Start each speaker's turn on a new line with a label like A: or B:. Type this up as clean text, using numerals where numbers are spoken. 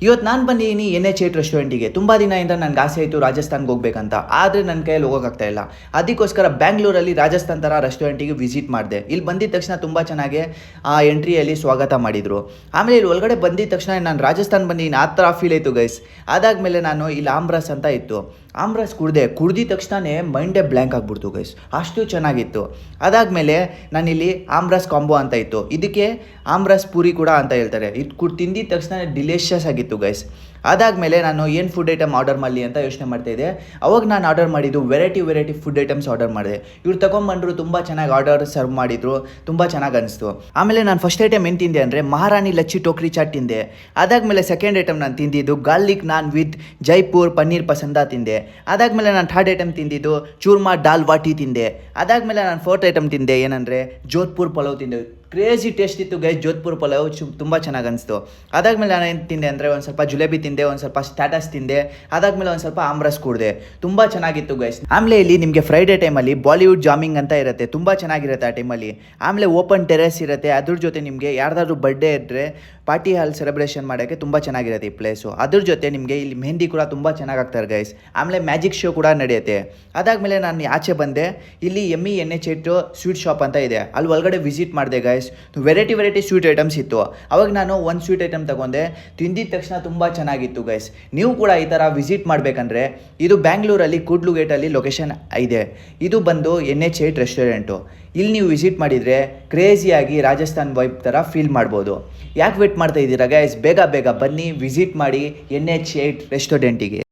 A: ಇವತ್ತು ನಾನು ಬಂದಿದ್ದೀನಿ NH8 ರೆಸ್ಟೋರೆಂಟಿಗೆ. ತುಂಬ ದಿನದಿಂದ ನನಗೆ ಆಸೆ ಆಯಿತು ರಾಜಸ್ಥಾನ್ಗೆ ಹೋಗ್ಬೇಕಂತ, ಆದರೆ ನನ್ನ ಕೈಯಲ್ಲಿ ಹೋಗೋಕ್ಕಾಗ್ತಾ ಇಲ್ಲ. ಅದಕ್ಕೋಸ್ಕರ ಬ್ಯಾಂಗ್ಳೂರಲ್ಲಿ ರಾಜಸ್ಥಾನ್ ಥರ ರೆಸ್ಟೋರೆಂಟಿಗೆ ವಿಸಿಟ್ ಮಾಡಿದೆ. ಇಲ್ಲಿ ಬಂದಿದ ತಕ್ಷಣ ತುಂಬ ಚೆನ್ನಾಗಿ ಆ ಎಂಟ್ರಿಯಲ್ಲಿ ಸ್ವಾಗತ ಮಾಡಿದರು. ಆಮೇಲೆ ಇಲ್ಲಿ ಒಳಗಡೆ ಬಂದಿದ ತಕ್ಷಣ ನಾನು ರಾಜಸ್ಥಾನ್ ಬಂದಿದ್ದೀನಿ ಆ ಥರ ಫೀಲ್ ಆಯಿತು ಗೈಸ್. ಅದಾದಮೇಲೆ ನಾನು ಇಲ್ಲಿ ಆಮ್ರಸ್ ಅಂತ ಇತ್ತು, ಆಮ್ರಸ್ ಕುಡಿದ ತಕ್ಷಣವೇ ಮೈಂಡೇ ಬ್ಲ್ಯಾಂಕ್ ಆಗಿಬಿಡ್ತು ಗೈಸ್, ಅಷ್ಟು ಚೆನ್ನಾಗಿತ್ತು. ಅದಾದಮೇಲೆ ನಾನಿಲ್ಲಿ ಆಮ್ರಸ್ ಕಾಂಬೋ ಅಂತ ಇತ್ತು, ಇದಕ್ಕೆ ಆಮ್ರಸ್ ಪೂರಿ ಕೂಡ ಅಂತ ಹೇಳ್ತಾರೆ. ಇದು ತಿಂದಿದ ತಕ್ಷಣ ಡಿಲಿಷಿಯಸ್ ಆಗಿತ್ತು ಗೈಸ್. ಅದಾದಮೇಲೆ ನಾನು ಏನು ಫುಡ್ ಐಟಮ್ ಆರ್ಡರ್ ಮಾಡಲಿ ಅಂತ ಯೋಚನೆ ಮಾಡ್ತಾಯಿದ್ದೆ. ಅವಾಗ ನಾನು ಆರ್ಡರ್ ಮಾಡಿದ್ದು ವೆರೈಟಿ ಫುಡ್ ಐಟಮ್ಸ್ ಆರ್ಡರ್ ಮಾಡಿದೆ. ಇವ್ರು ತೊಗೊಂಬಂದರು, ತುಂಬ ಚೆನ್ನಾಗಿ ಆರ್ಡರ್ ಸರ್ವ್ ಮಾಡಿದರು, ತುಂಬ ಚೆನ್ನಾಗಿ ಅನಿಸ್ತು. ಆಮೇಲೆ ನಾನು ಫಸ್ಟ್ ಐಟಮ್ ಏನು ತಿಂದೆ ಅಂದರೆ ಮಹಾರಾಣಿ ಲಚ್ಚಿ ಟೋಕ್ರಿ ಚಾಟ್ ತಿಂದೆ. ಅದಾದಮೇಲೆ ಸೆಕೆಂಡ್ ಐಟಮ್ ನಾನು ತಿಂದಿದ್ದು garlic naan with Jaipur paneer pasanda ತಿಂದೆ. ಅದಾದಮೇಲೆ ನಾನು ಥರ್ಡ್ ಐಟಮ್ ತಿಂದಿದ್ದು ಚೂರ್ಮಾ ದಾಲ್ ವಾಟಿ ತಿಂದೆ. ಅದಾದಮೇಲೆ ನಾನು ಫೋರ್ತ್ ಐಟಮ್ ತಿಂದೆ ಏನಂದರೆ ಜೋಧ್ಪುರ್ ಪಲಾವ್ ತಿಂದೆ. ಕ್ರೇಜಿ ಟೇಸ್ಟ್ ಇತ್ತು ಗೈಸ್, ಜೋಧ್ಪುರ್ ಪಲಾವ್ ತುಂಬ ಚೆನ್ನಾಗಿ ಅನಿಸ್ತು. ಅದಾದಮೇಲೆ ನಾನು ಏನು ತಿಂದೆ ಅಂದರೆ ಒಂದು ಸ್ವಲ್ಪ ಜುಲೇಬಿ ತಿಂದೆ, ಒಂದು ಸ್ವಲ್ಪ ಸ್ಟಾಟಸ್ ತಿಂದೆ. ಅದಾದಮೇಲೆ ಒಂದು ಸ್ವಲ್ಪ ಆಮ್ರಸ್ ಕುಡಿದೆ, ತುಂಬ ಚೆನ್ನಾಗಿತ್ತು ಗೈಸ್. ಆಮೇಲೆ ಇಲ್ಲಿ ನಿಮಗೆ ಫ್ರೈಡೇ ಟೈಮಲ್ಲಿ ಬಾಲಿವುಡ್ ಜಾಮಿಂಗ್ ಅಂತ ಇರುತ್ತೆ, ತುಂಬ ಚೆನ್ನಾಗಿರುತ್ತೆ ಆ ಟೈಮಲ್ಲಿ. ಆಮೇಲೆ ಓಪನ್ ಟೆರೆಸ್ ಇರುತ್ತೆ, ಅದ್ರ ಜೊತೆ ನಿಮಗೆ ಯಾರ್ದಾದ್ರೂ ಬರ್ಡೇ ಇದ್ದರೆ ಪಾರ್ಟಿ ಹಾಲ್ ಸೆಲೆಬ್ರೇಷನ್ ಮಾಡೋಕ್ಕೆ ತುಂಬ ಚೆನ್ನಾಗಿರುತ್ತೆ ಈ ಪ್ಲೇಸು. ಅದ್ರ ಜೊತೆ ನಿಮಗೆ ಇಲ್ಲಿ ಮೆಹಂದಿ ಕೂಡ ತುಂಬ ಚೆನ್ನಾಗಿ ಆಗ್ತಾರೆ ಗೈಸ್. ಆಮೇಲೆ ಮ್ಯಾಜಿಕ್ ಶೋ ಕೂಡ ನಡೆಯುತ್ತೆ. ಅದಾದಮೇಲೆ ನಾನು ಆಚೆ ಬಂದೆ, ಇಲ್ಲಿ NH8 ಸ್ವೀಟ್ ಶಾಪ್ ಅಂತ ಇದೆ, ಅಲ್ಲಿ ಒಳಗಡೆ ವಿಸಿಟ್ ಮಾಡಿದೆ ಗೈಸ್. ವೆರೈಟಿ ಸ್ವೀಟ್ ಐಟಮ್ಸ್ ಇತ್ತು. ಅವಾಗ ನಾನು ಒಂದು ಸ್ವೀಟ್ ಐಟಮ್ ತಗೊಂಡೆ, ತಿಂದಿದ ತಕ್ಷಣ ತುಂಬ ಚೆನ್ನಾಗಿತ್ತು ಗೈಸ್. ನೀವು ಕೂಡ ಈ ಥರ ವಿಸಿಟ್ ಮಾಡಬೇಕಂದ್ರೆ ಇದು ಬ್ಯಾಂಗ್ಳೂರಲ್ಲಿ ಕೂಡ್ಲು ಗೇಟಲ್ಲಿ ಲೊಕೇಶನ್ ಇದೆ. ಇದು ಬಂದು NH8 ರೆಸ್ಟೋರೆಂಟು. ಇಲ್ಲಿ ನೀವು ವಿಸಿಟ್ ಮಾಡಿದರೆ ಕ್ರೇಜಿಯಾಗಿ ರಾಜಸ್ಥಾನ್ ವೈಬ್ ಥರ ಫೀಲ್ ಮಾಡ್ಬೋದು. ಯಾಕೆ ವೇಟ್ ಮಾಡ್ತಾ ಇದ್ದೀರಾ ಗೈಸ್, ಬೇಗ ಬನ್ನಿ, ವಿಸಿಟ್ ಮಾಡಿ NH8 ರೆಸ್ಟೋರೆಂಟಿಗೆ.